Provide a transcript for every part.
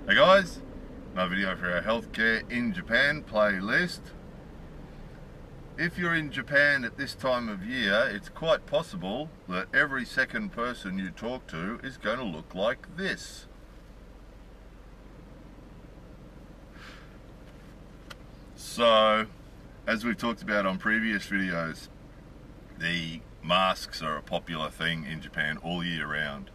Hey guys, another video for our healthcare in Japan playlist. If you're in Japan at this time of year, it's quite possible that every second person you talk to is going to look like this. So, as we've talked about on previous videos, the masks are a popular thing in Japan all year round.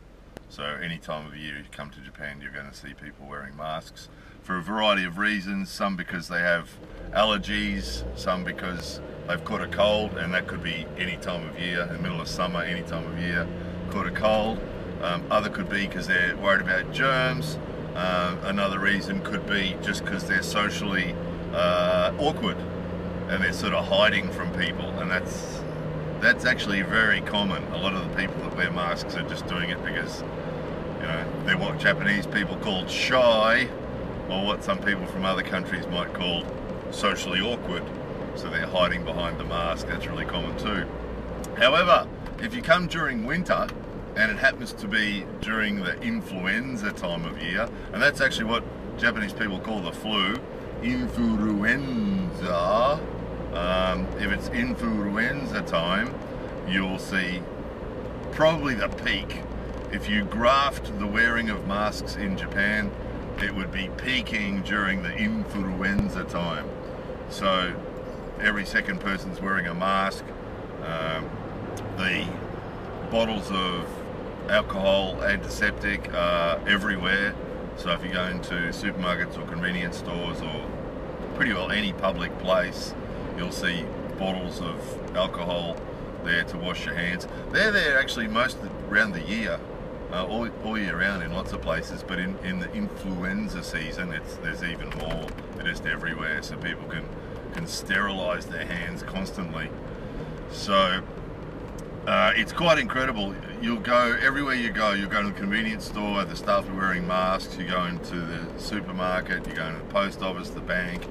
So any time of year you come to Japan, you're going to see people wearing masks for a variety of reasons. Some because they have allergies, some because they've caught a cold, and that could be any time of year, in the middle of summer, any time of year, caught a cold. Other could be because they're worried about germs. Another reason could be just because they're socially awkward and they're sort of hiding from people, and that's actually very common. A lot of the people that wear masks are just doing it because, you know, they're what Japanese people call shy, or what some people from other countries might call socially awkward. So they're hiding behind the mask. That's really common too. However, if you come during winter, and it happens to be during the influenza time of year, and that's actually what Japanese people call the flu, Infuruenza. If it's Infuruenza time, you'll see probably the peak. If you graphed the wearing of masks in Japan, it would be peaking during the Infuruenza time. So every second person's wearing a mask. The bottles of alcohol, antiseptic are everywhere. So if you go into supermarkets or convenience stores or pretty well any public place, you'll see bottles of alcohol there to wash your hands. They're there actually most around the year, all year round in lots of places, but in the influenza season there's even more. They're just everywhere, so people can sterilize their hands constantly. So it's quite incredible. You'll go everywhere you go. You'll go to the convenience store, the staff are wearing masks. You go into the supermarket, you go into the post office, the bank.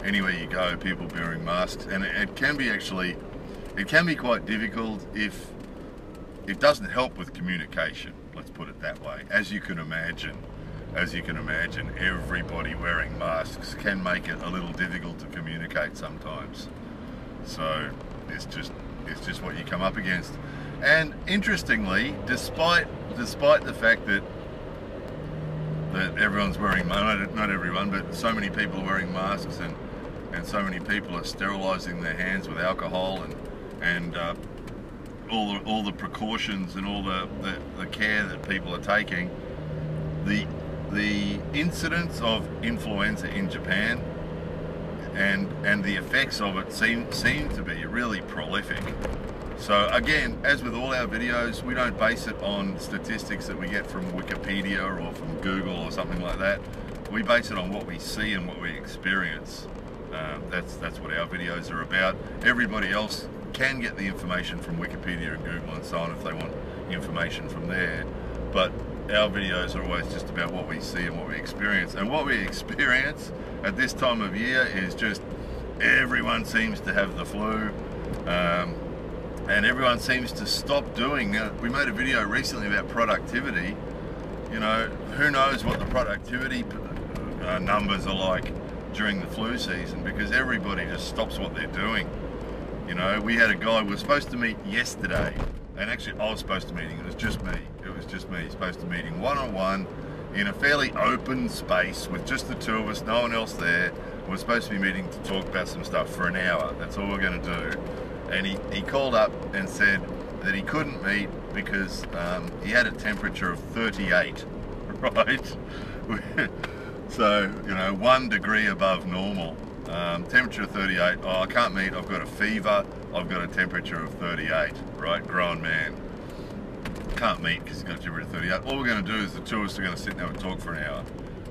Anywhere you go, people wearing masks, and it can be quite difficult if it doesn't help with communication. Let's put it that way. As you can imagine, everybody wearing masks can make it a little difficult to communicate sometimes. So it's just what you come up against. And interestingly, despite the fact that everyone's wearing, not everyone, but so many people are wearing masks, and so many people are sterilizing their hands with alcohol and all the precautions and all the care that people are taking, the incidence of influenza in Japan and the effects of it seem to be really prolific. So again, as with all our videos, we don't base it on statistics that we get from Wikipedia or from Google or something like that. We base it on what we see and what we experience. That's what our videos are about. Everybody else can get the information from Wikipedia and Google and so on if they want information from there. But our videos are always just about what we see and what we experience. And what we experience at this time of year is just everyone seems to have the flu. And everyone seems to stop doing. We made a video recently about productivity. You know, who knows what the productivity numbers are like during the flu season, because everybody just stops what they're doing. You know, we had a guy, we were supposed to meet yesterday, and actually I was supposed to meeting, it was just me, supposed to meeting one-on-one in a fairly open space with just the two of us, no one else there. We're supposed to be meeting to talk about some stuff for an hour. That's all we're going to do. And he called up and said that he couldn't meet because he had a temperature of 38, right? So, you know, 1 degree above normal. Temperature of 38, oh, I can't meet, I've got a fever, I've got a temperature of 38, right? Grown man. Can't meet because he's got a temperature of 38. All we're going to do is the two of us are going to sit and have a talk for an hour.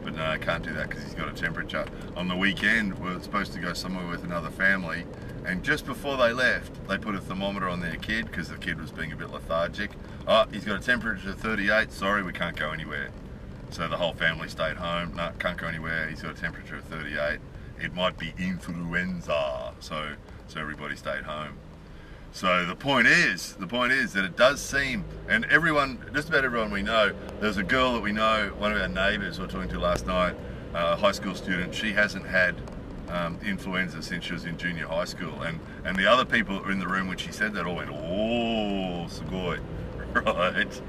But no, I can't do that because he's got a temperature. On the weekend, we're supposed to go somewhere with another family, and just before they left, they put a thermometer on their kid because the kid was being a bit lethargic. Oh, he's got a temperature of 38, sorry, we can't go anywhere. So the whole family stayed home. No, can't go anywhere, he's got a temperature of 38. It might be influenza, so everybody stayed home. So the point is that it does seem, and everyone, just about everyone we know, there's a girl that we know, one of our neighbours we were talking to last night, a high school student, she hasn't had influenza since she was in junior high school, and the other people that were in the room when she said that all went, oh, sugoi, right?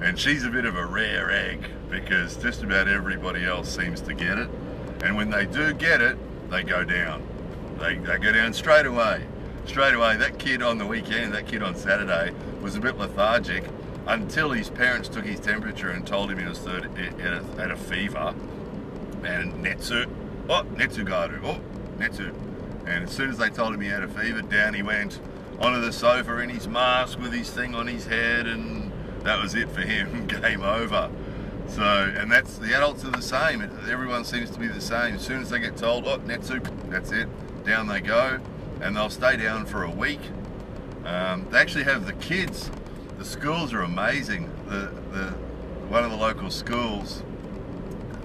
And she's a bit of a rare egg, because just about everybody else seems to get it, and when they do get it, they go down. They go down straight away. That kid on the weekend, that kid on Saturday, was a bit lethargic until his parents took his temperature and told him he was had a fever, and netsu garu, netsu. And as soon as they told him he had a fever, down he went onto the sofa in his mask with his thing on his head, and that was it for him, game over. So, and that's, the adults are the same, everyone seems to be the same. As soon as they get told, oh, netsu, that's it, down they go, and they'll stay down for a week. They actually have the kids, the schools are amazing. One of the local schools,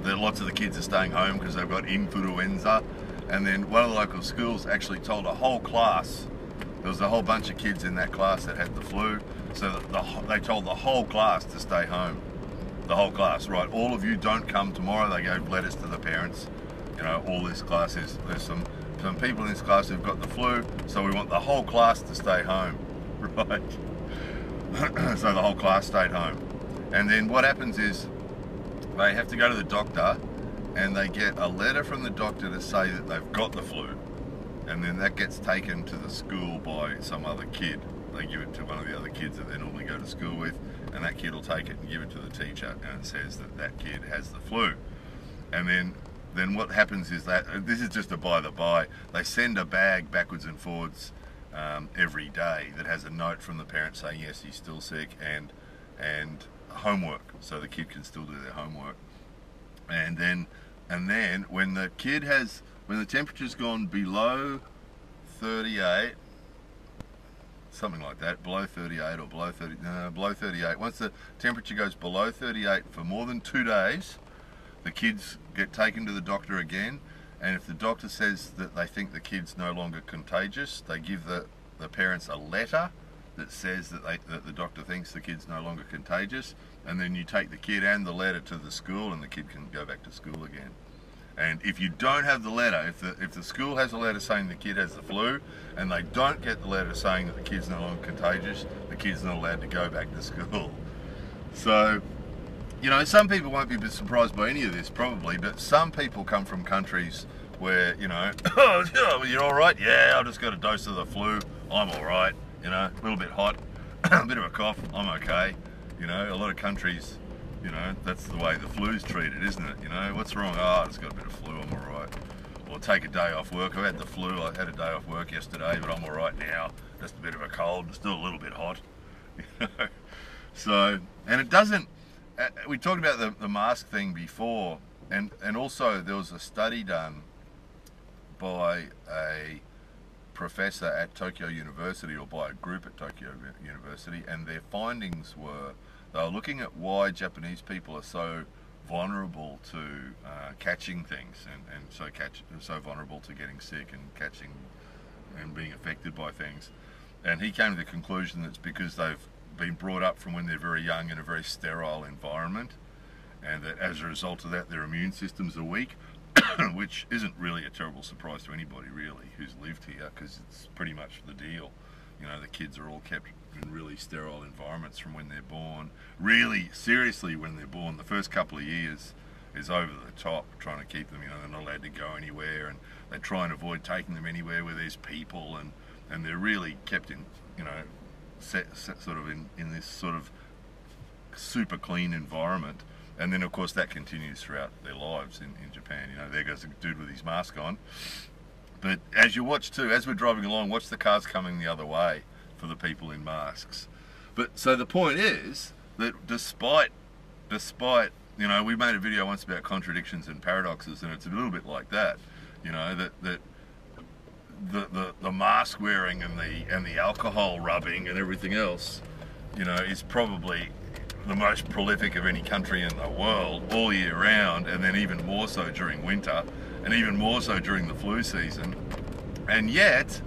lots of the kids are staying home because they've got Infuruenza, and then one of the local schools actually told a whole class, there was a whole bunch of kids in that class that had the flu, so they told the whole class to stay home. The whole class, right? All of you don't come tomorrow. They gave letters to the parents. You know, all this class is, there's some people in this class who've got the flu, so we want the whole class to stay home, right? So the whole class stayed home. And then what happens is they have to go to the doctor, and they get a letter from the doctor to say that they've got the flu, and then that gets taken to the school by some other kid. They give it to one of the other kids that they normally go to school with, and that kid will take it and give it to the teacher, and it says that that kid has the flu. And then what happens is that, this is just a by the by, they send a bag backwards and forwards every day that has a note from the parent saying yes, he's still sick, and homework, so the kid can still do their homework. And then when the kid when the temperature's gone below 38, something like that, below 38 or below 30, no, below 38. Once the temperature goes below 38 for more than 2 days, the kids get taken to the doctor again, and if the doctor says that they think the kid's no longer contagious, they give the parents a letter that says that the doctor thinks the kid's no longer contagious, and then you take the kid and the letter to the school, and the kid can go back to school again. And if you don't have the letter, if the school has a letter saying the kid has the flu, and they don't get the letter saying that the kid's no longer contagious, the kid's not allowed to go back to school. So, you know, some people won't be surprised by any of this, probably, but some people come from countries where, you know, oh, you're all right? Yeah, I just got a dose of the flu, I'm all right, you know, a little bit hot, a bit of a cough, I'm okay. You know, a lot of countries, you know, that's the way the flu's treated, isn't it? You know, what's wrong? Oh, I just got a bit of flu, I'm all right. Or take a day off work. I've had the flu, I had a day off work yesterday, but I'm all right now. Just a bit of a cold, still a little bit hot. You know? So, and it doesn't, we talked about the mask thing before, and also there was a study done by a professor at Tokyo University, or by a group at Tokyo University, and their findings were, they were looking at why Japanese people are so vulnerable to catching things, and so vulnerable to getting sick and catching and being affected by things. And he came to the conclusion that it's because they've been brought up from when they're very young in a very sterile environment, and that as a result of that their immune systems are weak, which isn't really a terrible surprise to anybody really who's lived here, because it's pretty much the deal. You know, the kids are all kept in really sterile environments from when they're born. Really, seriously, when they're born, the first couple of years is over the top, trying to keep them, you know, they're not allowed to go anywhere, and they try and avoid taking them anywhere where there's people, and they're really kept in, you know, set sort of in this sort of super clean environment. And then of course that continues throughout their lives in Japan. You know, there goes a dude with his mask on. But as you watch too, as we're driving along, watch the cars coming the other way for the people in masks. But so the point is that despite, you know, we made a video once about contradictions and paradoxes, and it's a little bit like that. You know, that the mask wearing and the alcohol rubbing and everything else, you know, is probably the most prolific of any country in the world all year round, and then even more so during winter, and even more so during the flu season. And yet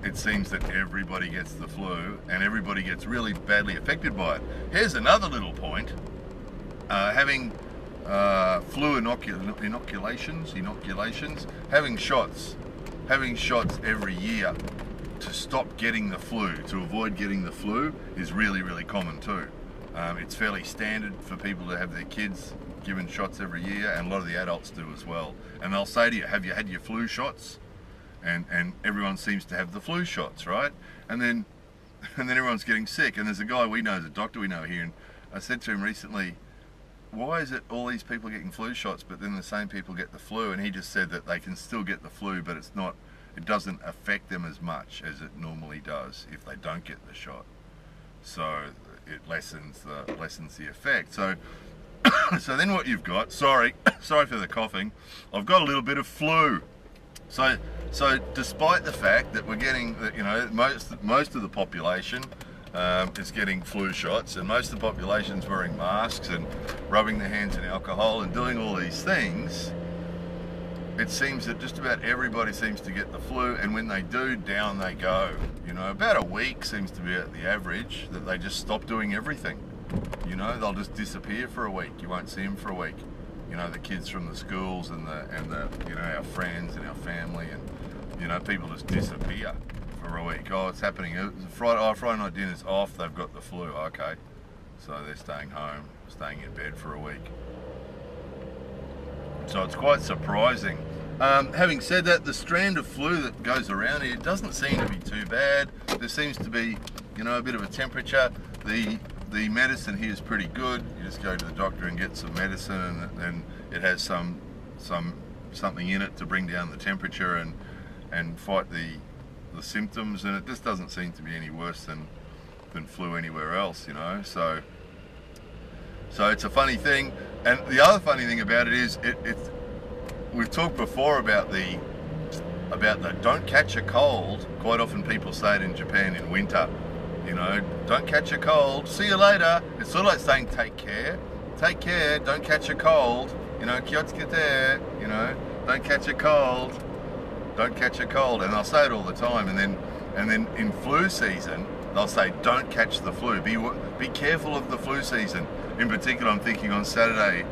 it seems that everybody gets the flu and everybody gets really badly affected by it. Here's another little point. Having flu inoculations, having shots every year to stop getting the flu, to avoid getting the flu, is really, really common too. It's fairly standard for people to have their kids given shots every year, and a lot of the adults do as well. And they'll say to you, have you had your flu shots? And everyone seems to have the flu shots, right? And then everyone's getting sick. And there's a guy we know, a doctor we know here, and I said to him recently, why is it all these people getting flu shots, but then the same people get the flu? And he just said that they can still get the flu, but it doesn't affect them as much as it normally does if they don't get the shot. So it lessens the effect. So so then what you've got, sorry for the coughing, I've got a little bit of flu. So despite the fact that we're getting, you know, most of the population is getting flu shots, and most of the population's wearing masks and rubbing their hands in alcohol and doing all these things, it seems that just about everybody seems to get the flu, and when they do, down they go. You know, about a week seems to be at the average that they just stop doing everything. You know, they'll just disappear for a week. You won't see them for a week. You know, the kids from the schools and the you know, our friends and our family, and you know, people just disappear for a week. Oh, it's happening. Friday night dinner's off. They've got the flu. Okay, so they're staying home, staying in bed for a week. So it's quite surprising. Having said that, the strand of flu that goes around here doesn't seem to be too bad. There seems to be, you know, a bit of a temperature. The medicine here is pretty good. You just go to the doctor and get some medicine, and it has something in it to bring down the temperature and fight the symptoms, and it just doesn't seem to be any worse than flu anywhere else, you know. So it's a funny thing. And the other funny thing about it is we've talked before about the don't catch a cold. Quite often people say it in Japan in winter. You know, don't catch a cold, see you later. It's sort of like saying take care, don't catch a cold. You know, kiyotsukete, you know, don't catch a cold. And they'll say it all the time. And then in flu season, they'll say don't catch the flu. Be careful of the flu season. In particular, I'm thinking on Saturday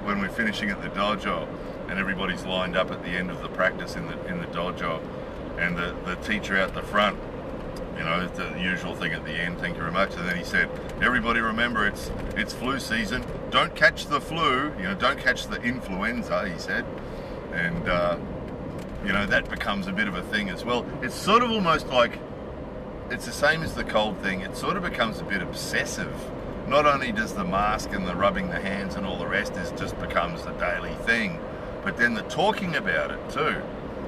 when we're finishing at the dojo, and everybody's lined up at the end of the practice in the dojo, and the teacher out the front. You know, the usual thing at the end, thank you very much. And then he said, everybody remember, it's flu season. Don't catch the flu, you know, don't catch the influenza, he said. And, you know, that becomes a bit of a thing as well. It's sort of almost like, it's the same as the cold thing. It sort of becomes a bit obsessive. Not only does the mask and the rubbing the hands and all the rest just becomes a daily thing, but then the talking about it too.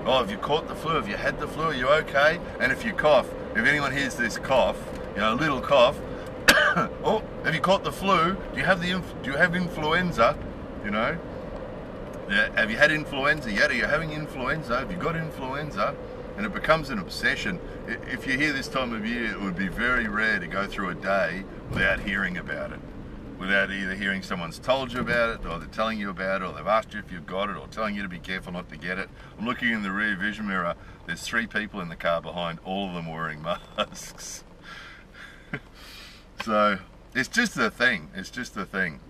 Oh, have you caught the flu? Have you had the flu? Are you okay? And if you cough, if anyone hears this cough, you know, a little cough, oh, have you caught the flu? Do you have influenza? You know, yeah, have you had influenza yet? Are you having influenza? Have you got influenza? And it becomes an obsession. If you're here this time of year, it would be very rare to go through a day without hearing about it. Without either hearing someone's told you about it, or they're telling you about it, or they've asked you if you've got it, or telling you to be careful not to get it. I'm looking in the rear vision mirror. There's 3 people in the car behind, all of them wearing masks. So it's just a thing. It's just a thing.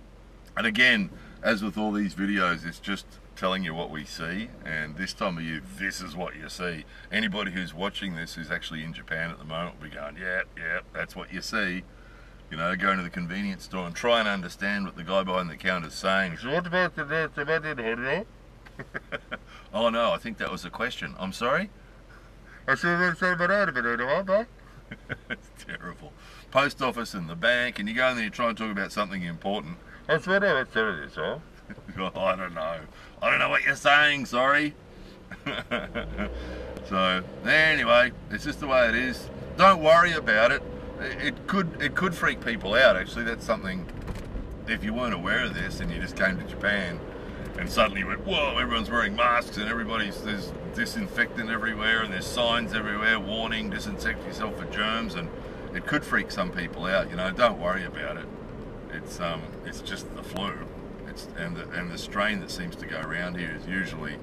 And again, as with all these videos, it's just telling you what we see, and this time of year, this is what you see. Anybody who's watching this who's actually in Japan at the moment will be going, yeah, that's what you see. You know, go into the convenience store and try and understand what the guy behind the counter is saying. Oh no, I think that was a question. I'm sorry? It's terrible. Post office and the bank, and you go in there and you try and talk about something important. Oh, I don't know. I don't know what you're saying, sorry. So, anyway, it's just the way it is. Don't worry about it. It could freak people out, actually. That's something, if you weren't aware of this and you just came to Japan and suddenly went, whoa, everyone's wearing masks and there's disinfectant everywhere and there's signs everywhere warning, disinfect yourself for germs, and it could freak some people out, you know. Don't worry about it. It's just the flu. And the strain that seems to go around here is usually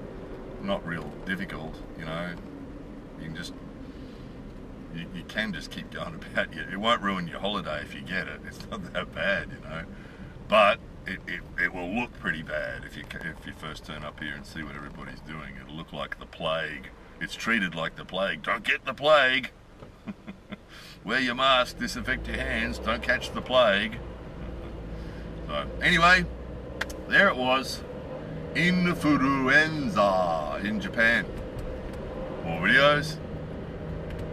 not real difficult, you know. You can just you can just keep going about it. It won't ruin your holiday if you get it. It's not that bad, you know. But it will look pretty bad if you first turn up here and see what everybody's doing. It'll look like the plague. It's treated like the plague. Don't get the plague. Wear your mask, disinfect your hands, don't catch the plague. So anyway, there it was. Infuruenza in Japan. More videos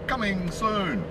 coming soon.